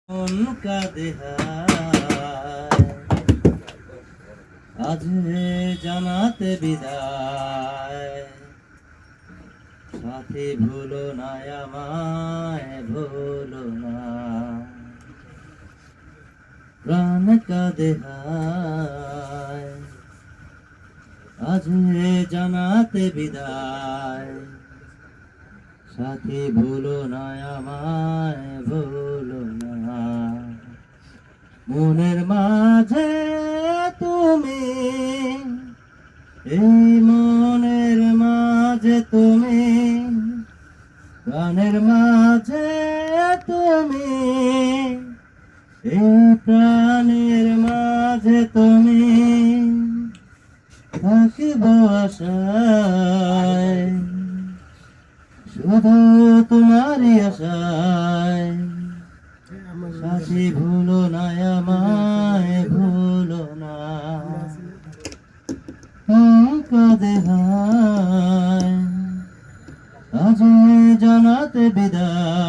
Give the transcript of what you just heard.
মন কাঁদে আজ জানাতে বিদায়, সাথে ভুলো না আমায়, ভুলো না। প্রাণ কাঁদে আজ জানাতে বিদায়, সাথী ভুলো না আমায়, ভুলো না। মনের মাঝে তুমি, এই মনের মাঝে তুমি, প্রাণের মাঝে তুমি, এই প্রাণের মাঝে তুমি, থাকিব আশায়, শুধু তোমারই আশায়। সাথী ভুলো না আমায়, ভুলো না। কাঁদে আজ জানাতে বিদায়,